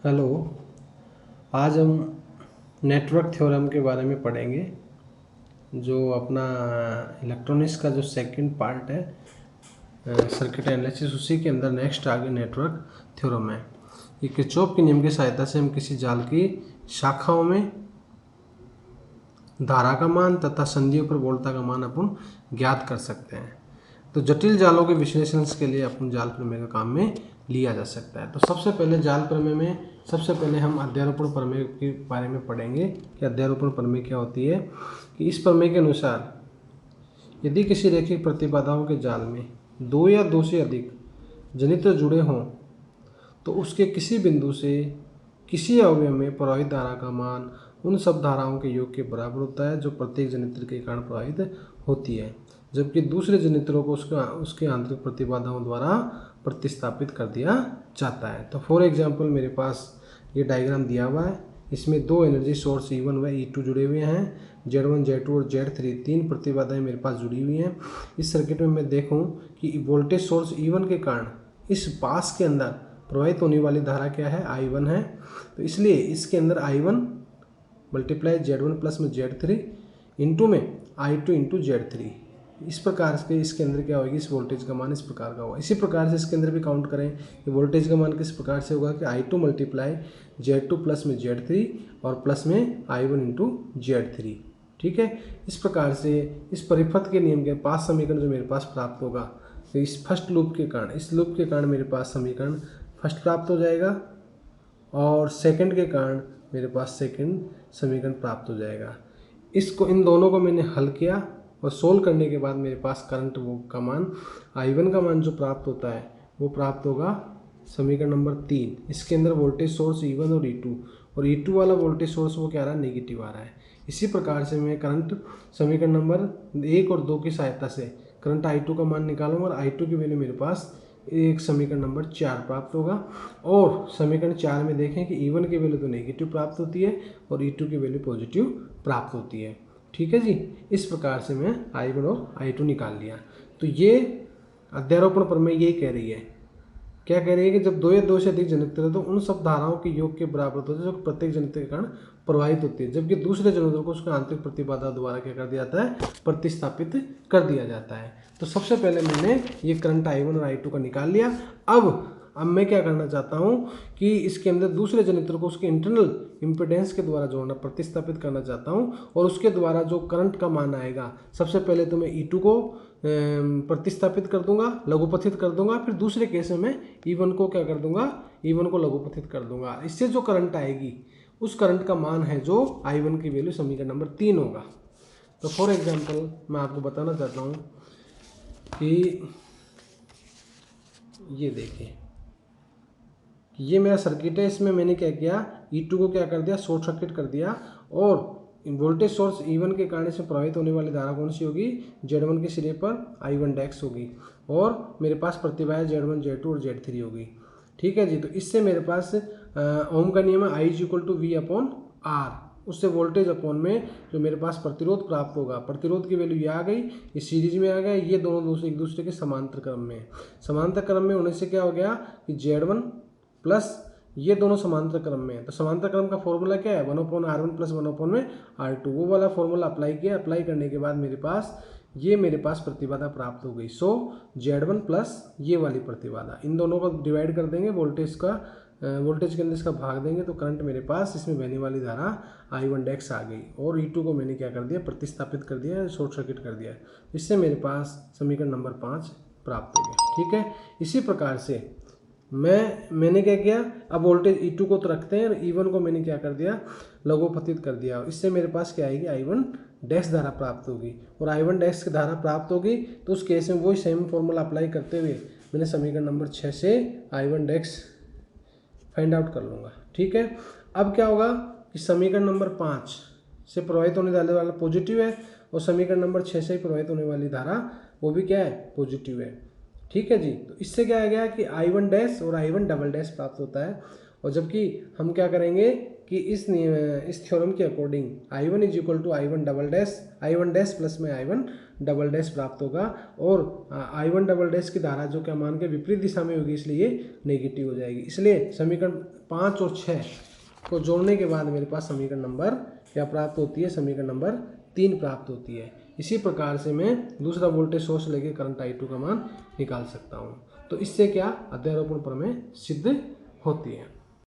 Hello. आज हम network theorem के बारे में पढ़ेंगे। जो अपना इलेक्ट्रॉनिक्स का जो सेकंड पार्ट है सर्किट एनालिसिस, उसी के अंदर नेक्स्ट आगे नेटवर्क थ्योरम है। ये किरचॉफ के नियम की सहायता से हम किसी जाल की शाखाओं में धारा का मान तथा संधियों पर वोल्टता का मान अपन ज्ञात कर सकते हैं। तो जटिल जालों के विश्लेषण के लिए अपन जाल प्रमेय का काम में लिया जा सकता है। तो सबसे पहले जाल प्रमेय में सबसे पहले हम अध्यारोपण प्रमेय के बारे में पढ़ेंगे कि अध्यारोपण प्रमेय क्या होती है। कि इस प्रमेय के अनुसार यदि किसी रैखिक प्रतिबाधाओं के जाल में दो या दो से अधिक जनित्र जुड़े हों तो उसके किसी बिंदु से किसी अवयव में प्रवाहित धारा का मान उन सब धाराओं के योग के बराबर होता है जो प्रत्येक जनित्र के कारण प्रवाहित होती है, जबकि दूसरे जनित्रों को उसके आंतरिक प्रतिबाधाओं द्वारा प्रतिस्थापित कर दिया जाता है। तो फॉर एग्जांपल मेरे पास ये डायग्राम दिया हुआ है। इसमें दो एनर्जी सोर्स E1 व E2 जुड़े हुए हैं। Z1 Z2 और Z3 तीन प्रतिबाधाएं मेरे पास जुड़ी हुई हैं। इस सर्किट में मैं देखूं कि वोल्टेज सोर्स E1 के कारण इस पास के अंदर प्रवाहित होने वाली धारा क्या है, I1 है। तो इसलिए इसके अंदर I1 मल्टीप्लाई Z1 प्लस में Z3 इंटू में I2 इंटू Z3, इस प्रकार से इसके अंदर क्या होगी, इस वोल्टेज का मान इस प्रकार का होगा। इसी प्रकार से इसके अंदर भी काउंट करें कि वोल्टेज का मान किस प्रकार से होगा कि I2 मल्टीप्लाई Z2 प्लस में Z3 और प्लस में I1 इंटू Z3। ठीक है, इस प्रकार से इस परिपथ के नियम के पास समीकरण जो मेरे पास प्राप्त होगा, तो इस फर्स्ट लूप के कारण, इस लूप के कारण मेरे पास समीकरण फर्स्ट प्राप्त हो जाएगा और सेकंड के कारण मेरे पास सेकंड समीकरण प्राप्त हो जाएगा। इसको इन दोनों को मैंने हल किया और सोल्व करने के बाद मेरे पास करंट वो का मान I1 का मान जो प्राप्त होता है वो प्राप्त होगा समीकरण नंबर 3। इसके अंदर वोल्टेज सोर्स E1 और E2 और E2 वाला वोल्टेज सोर्स वो क्या आ रहा है, नेगेटिव आ रहा है। इसी प्रकार से मैं करंट समीकरण नंबर 1 और 2 की सहायता से करंट I2 का मान निकालूंगा और I2 की वैल्यू मेरे पास एक समीकरण नंबर 4 प्राप्त होगा। और समीकरण 4 में देखें कि E1 की वैल्यू तो नेगेटिव प्राप्त होती है और E2 की वैल्यू पॉजिटिव प्राप्त होती है। ठीक है जी, इस प्रकार से मैं I1 और I2 निकाल लिया। तो ये अध्यारोपण प्रमेय यही कह रही है, क्या कह रही है कि जब दो या दो से अधिक जनित्र है तो उन सब धाराओं के योग के बराबर होते हैं जो प्रत्येक जनित्र के कारण प्रवाहित होती है, जबकि दूसरे जनित्र को उसके आंतरिक प्रतिबाधा द्वारा क्या कर दिया जाता है, प्रतिस्थापित कर दिया जाता है। तो सबसे पहले मैंने ये करंट I1 और I2 का निकाल लिया। अब मैं क्या करना चाहता हूँ कि इसके अंदर दूसरे जनित्र को उसके इंटरनल इम्पिडेंस के द्वारा जोड़ना, प्रतिस्थापित करना चाहता हूँ और उसके द्वारा जो करंट का मान आएगा, सबसे पहले तो मैं E2 को प्रतिस्थापित कर दूंगा, लघुपथित कर दूंगा, फिर दूसरे केस में मैं E1 को क्या कर दूंगा, E1 को लघुपथित कर दूंगा। इससे जो करंट आएगी उस करंट का मान है जो I1 की वैल्यू समीकरण नंबर 3 होगा। तो फॉर एग्जांपल मैं आपको बताना चाहता हूँ कि ये देखिए कि ये मेरा सर्किट है। इसमें मैंने क्या किया, E2 को क्या कर दिया, शॉर्ट सर्किट कर दिया और वोल्टेज सोर्स E1 के कारण इसमें प्रवाहित होने वाली धारा कौन सी होगी, Z1 के सिरे पर I1 डैक्स होगी और मेरे पास प्रतिबाधा Z1 Z2 और Z3 होगी। ठीक है जी, तो इससे मेरे पास ओम का नियम है I = V अपॉन R, उससे वोल्टेज अपॉन में जो मेरे पास प्रतिरोध प्राप्त होगा, प्रतिरोध की वैल्यू ये आ गई, ये सीरीज में आ गया, ये दोनों एक दूसरे के समांतर क्रम में, समांतर क्रम में होने से क्या हो गया कि Z1 प्लस ये दोनों समांतर क्रम में है। तो समांतर क्रम का फॉर्मूला क्या है, 1/R1 प्लस 1/R2, वो वाला फॉर्मूला अप्लाई किया। अप्लाई करने के बाद मेरे पास प्रतिबाधा प्राप्त हो गई। सो Z1 प्लस ये वाली प्रतिबाधा, इन दोनों को डिवाइड कर देंगे, वोल्टेज के अंदर इसका भाग देंगे तो करंट मेरे पास इसमें बहने वाली धारा I1 डैक्स आ गई और E2 को मैंने क्या कर दिया, प्रतिस्थापित कर दिया, शॉर्ट सर्किट कर दिया। इससे मेरे पास समीकरण नंबर 5 प्राप्त हो गया। ठीक है, इसी प्रकार से मैंने क्या किया, अब वोल्टेज E2 को तो रखते हैं और E1 को मैंने क्या कर दिया, लघुपथित कर दिया। इससे मेरे पास क्या आएगी, I1 डैश धारा प्राप्त होगी और I1 डैश की धारा प्राप्त होगी तो उस केस में वही सेम फॉर्मूला अप्लाई करते हुए मैंने समीकरण नंबर 6 से I1 डैश फाइंड आउट कर लूँगा। ठीक है, अब क्या होगा कि समीकरण नंबर 5 से प्रवाहित होने वाला पॉजिटिव है और समीकरण नंबर 6 से प्रवाहित होने वाली धारा वो भी क्या है, पॉजिटिव है। ठीक है जी, तो इससे क्या आ गया कि I1 डैश और I1 डबल डैश प्राप्त होता है। और जबकि हम क्या करेंगे कि इस थ्योरम के according I1 is equal to I1 dash plus में I1 डबल डैश प्राप्त होगा, और I1 डबल डैश की धारा जो क्या मान के विपरीत दिशा में होगी, इसलिए ये नेगेटिव हो जाएगी। इसलिए समीकरण 5 और 6 को जोड़ने के बाद मेरे पास समीकरण नंबर क्या प्राप्त होती है, समीकरण नंबर 3 प्राप्त होती है। इसी प्रकार से मैं दूसरा वोल्टेज सोर्स लेके करंट I2 का मान निकाल सकता हूँ। तो इससे क्या अध्यारोपण प्रमेय सिद्ध होती है।